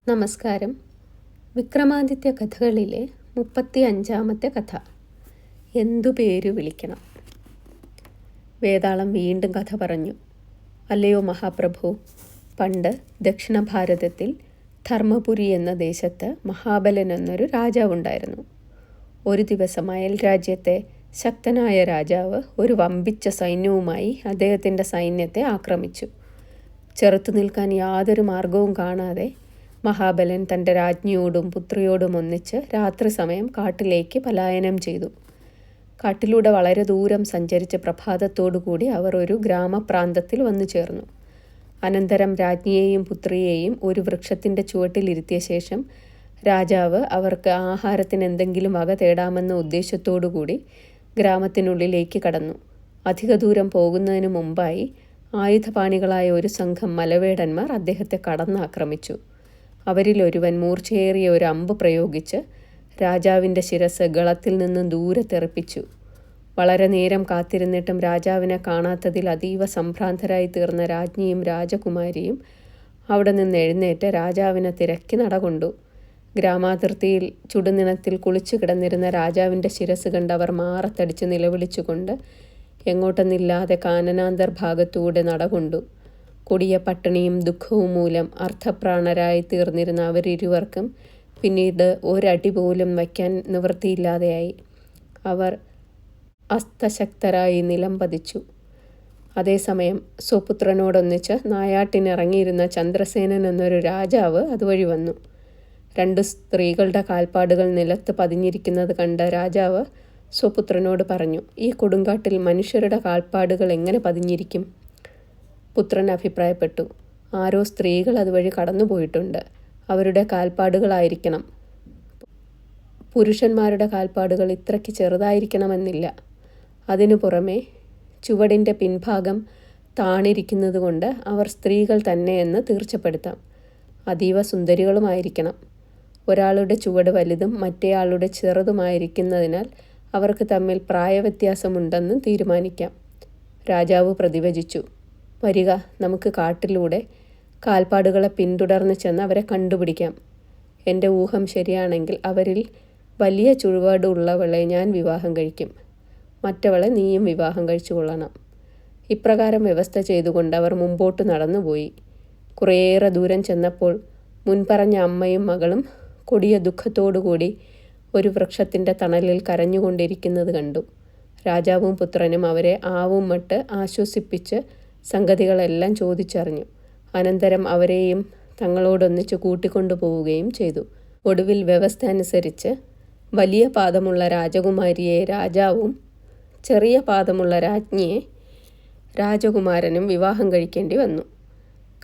നമസ്കാരം. വിക്രമാദിത്യ കഥകളിലെ 35-ാമത്തെ കഥ. എന്തു പേരു വിളിക്കണം? വേതാളം വീണ്ടും കഥ പറഞ്ഞു. അല്ലയോ മഹാപ്രഭു, പണ്ട് ദക്ഷിണ ഭാരതത്തിൽ ധർമ്മപുരി എന്ന ദേശത്ത് മഹാബലൻ എന്നൊരു രാജാവുണ്ടായിരുന്നു. ഒരു ദിവസം അയൽ രാജ്യത്തെ ശക്തനായ രാജാവ് ഒരു വമ്പിച്ച സൈന്യവുമായി അദ്ദേഹത്തിൻ്റെ സൈന്യത്തെ ആക്രമിച്ചു. ചെറുത്തു നിൽക്കാൻ യാതൊരു മാർഗവും കാണാതെ മഹാബലൻ തൻ്റെ രാജ്ഞിയോടും പുത്രിയോടും ഒന്നിച്ച് രാത്രി സമയം കാട്ടിലേക്ക് പലായനം ചെയ്തു. കാട്ടിലൂടെ വളരെ ദൂരം സഞ്ചരിച്ച പ്രഭാതത്തോടുകൂടി അവർ ഒരു ഗ്രാമപ്രാന്തത്തിൽ വന്നു ചേർന്നു. അനന്തരം രാജ്ഞിയെയും പുത്രിയെയും ഒരു വൃക്ഷത്തിൻ്റെ ചുവട്ടിലിരുത്തിയ ശേഷം രാജാവ് അവർക്ക് ആഹാരത്തിന് എന്തെങ്കിലും വക തേടാമെന്ന ഉദ്ദേശത്തോടുകൂടി ഗ്രാമത്തിനുള്ളിലേക്ക് കടന്നു. അധിക ദൂരം പോകുന്നതിന് മുമ്പായി ആയുധപാണികളായ ഒരു സംഘം മലവേടന്മാർ അദ്ദേഹത്തെ കടന്നാക്രമിച്ചു. അവരിലൊരുവൻ മൂർച്ചയേറിയ ഒരു അമ്പ് പ്രയോഗിച്ച് രാജാവിൻ്റെ ശിരസ് ഗളത്തിൽ നിന്നും ദൂരെ തെറിപ്പിച്ചു. വളരെ നേരം കാത്തിരുന്നിട്ടും രാജാവിനെ കാണാത്തതിൽ അതീവ സംഭ്രാന്തരായി തീർന്ന രാജ്ഞിയും രാജകുമാരിയും അവിടെ നിന്ന് എഴുന്നേറ്റ് രാജാവിനെ തിരക്കി നടകൊണ്ടു. ഗ്രാമാതിർത്തിയിൽ ചുടുനിണത്തിൽ കുളിച്ചു കിടന്നിരുന്ന രാജാവിൻ്റെ ശിരസ് കണ്ട് അവർ മാറത്തടിച്ച് നിലവിളിച്ചുകൊണ്ട് എങ്ങോട്ടെന്നില്ലാതെ കാനനാന്തർ ഭാഗത്തൂടെ നടകൊണ്ടു. കൊടിയ പട്ടിണിയും ദുഃഖവും മൂലം അർത്ഥപ്രാണരായി തീർന്നിരുന്ന അവരിരുവർക്കും പിന്നീട് ഒരടി പോലും വയ്ക്കാൻ നിവൃത്തിയില്ലാതെയായി. അവർ അസ്തശക്തരായി നിലം പതിച്ചു. അതേസമയം സ്വപുത്രനോടൊന്നിച്ച് നായാട്ടിനിറങ്ങിയിരുന്ന ചന്ദ്രസേനൻ എന്നൊരു രാജാവ് അതുവഴി വന്നു. 2 സ്ത്രീകളുടെ കാൽപ്പാടുകൾ നിലത്ത് പതിഞ്ഞിരിക്കുന്നത് കണ്ട രാജാവ് സ്വപുത്രനോട് പറഞ്ഞു, ഈ കൊടുങ്കാട്ടിൽ മനുഷ്യരുടെ കാൽപ്പാടുകൾ എങ്ങനെ പതിഞ്ഞിരിക്കും? പുത്രൻ അഭിപ്രായപ്പെട്ടു, ആരോ സ്ത്രീകൾ അതുവഴി കടന്നുപോയിട്ടുണ്ട്, അവരുടെ കാൽപ്പാടുകളായിരിക്കണം. പുരുഷന്മാരുടെ കാൽപ്പാടുകൾ ഇത്രയ്ക്ക് ചെറുതായിരിക്കണമെന്നില്ല. അതിനു പുറമെ ചുവടിൻ്റെ പിൻഭാഗം താണിരിക്കുന്നത് കൊണ്ട് അവർ സ്ത്രീകൾ തന്നെയെന്ന് തീർച്ചപ്പെടുത്താം. അതീവ സുന്ദരികളുമായിരിക്കണം. ഒരാളുടെ ചുവട് വലുതും മറ്റേയാളുടെ ചെറുതുമായിരിക്കുന്നതിനാൽ അവർക്ക് തമ്മിൽ പ്രായവ്യത്യാസമുണ്ടെന്ന് തീരുമാനിക്കാം. രാജാവ് പ്രതിവചിച്ചു, വരിക, നമുക്ക് കാട്ടിലൂടെ കാൽപ്പാടുകളെ പിന്തുടർന്ന് ചെന്ന് അവരെ കണ്ടുപിടിക്കാം. എൻ്റെ ഊഹം ശരിയാണെങ്കിൽ അവരിൽ വലിയ ചുവടുള്ളവളെ ഞാൻ വിവാഹം കഴിക്കും, മറ്റവളെ നീയും വിവാഹം കഴിച്ചു കൊള്ളണം. ഇപ്രകാരം വ്യവസ്ഥ ചെയ്തുകൊണ്ട് അവർ മുമ്പോട്ട് നടന്നുപോയി. കുറേയേറെ ദൂരം ചെന്നപ്പോൾ മുൻപറഞ്ഞ അമ്മയും മകളും കൊടിയ ദുഃഖത്തോടുകൂടി ഒരു വൃക്ഷത്തിൻ്റെ തണലിൽ കരഞ്ഞുകൊണ്ടിരിക്കുന്നത് കണ്ടു. രാജാവും പുത്രനും അവരെ ആവും മട്ട് ആശ്വസിപ്പിച്ച് സംഗതികളെല്ലാം ചോദിച്ചറിഞ്ഞു. അനന്തരം അവരെയും തങ്ങളോടൊന്നിച്ച് കൂട്ടിക്കൊണ്ടു പോവുകയും ചെയ്തു. ഒടുവിൽ വ്യവസ്ഥ അനുസരിച്ച് വലിയ പാദമുള്ള രാജകുമാരിയെ രാജാവും ചെറിയ പാദമുള്ള രാജ്ഞിയെ രാജകുമാരനും വിവാഹം കഴിക്കേണ്ടി വന്നു.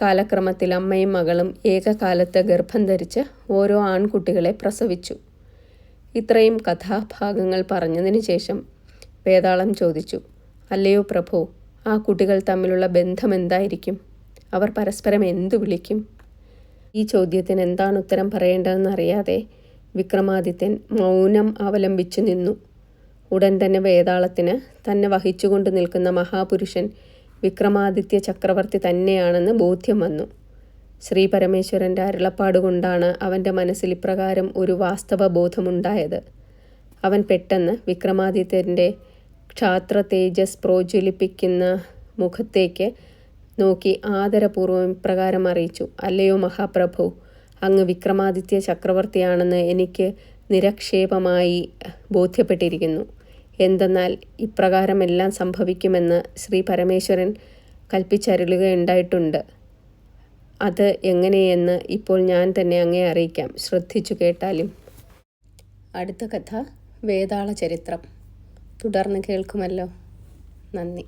കാലക്രമത്തിൽ അമ്മയും മകളും ഏകകാലത്ത് ഗർഭം ധരിച്ച് ഓരോ ആൺകുട്ടികളെ പ്രസവിച്ചു. ഇത്രയും കഥാഭാഗങ്ങൾ പറഞ്ഞതിന് ശേഷം വേതാളം ചോദിച്ചു, അല്ലയോ പ്രഭു, ആ കുട്ടികൾ തമ്മിലുള്ള ബന്ധം എന്തായിരിക്കും? അവർ പരസ്പരം എന്തു വിളിക്കും? ഈ ചോദ്യത്തിന് എന്താണ് ഉത്തരം പറയേണ്ടതെന്നറിയാതെ വിക്രമാദിത്യൻ മൗനം അവലംബിച്ചു നിന്നു. ഉടൻ തന്നെ വേതാളത്തിന് തന്നെ വഹിച്ചുകൊണ്ട് നിൽക്കുന്ന മഹാപുരുഷൻ വിക്രമാദിത്യ ചക്രവർത്തി തന്നെയാണെന്ന് ബോധ്യം വന്നു. ശ്രീ പരമേശ്വരൻ്റെ അരുളപ്പാടുകൊണ്ടാണ് അവൻ്റെ മനസ്സിൽ ഇപ്രകാരം ഒരു വാസ്തവ ബോധമുണ്ടായത്. അവൻ പെട്ടെന്ന് വിക്രമാദിത്യൻ്റെ ക്ഷാത്ര തേജസ് പ്രോജ്വലിപ്പിക്കുന്ന മുഖത്തേക്ക് നോക്കി ആദരപൂർവ്വം ഇപ്രകാരം അറിയിച്ചു, അല്ലയോ മഹാപ്രഭു, അങ്ങ് വിക്രമാദിത്യ ചക്രവർത്തിയാണെന്ന് എനിക്ക് നിരക്ഷേപമായി ബോധ്യപ്പെട്ടിരിക്കുന്നു. എന്തെന്നാൽ ഇപ്രകാരമെല്ലാം സംഭവിക്കുമെന്ന് ശ്രീ പരമേശ്വരൻ കൽപ്പിച്ചരുളുകയുണ്ടായിട്ടുണ്ട്. അത് എങ്ങനെയെന്ന് ഇപ്പോൾ ഞാൻ തന്നെ അങ്ങേ അറിയിക്കാം. ശ്രദ്ധിച്ചു കേട്ടാലും. അടുത്ത കഥ വേതാള ചരിത്രം. തുടർന്ന് കേൾക്കുമല്ലോ. നന്ദി.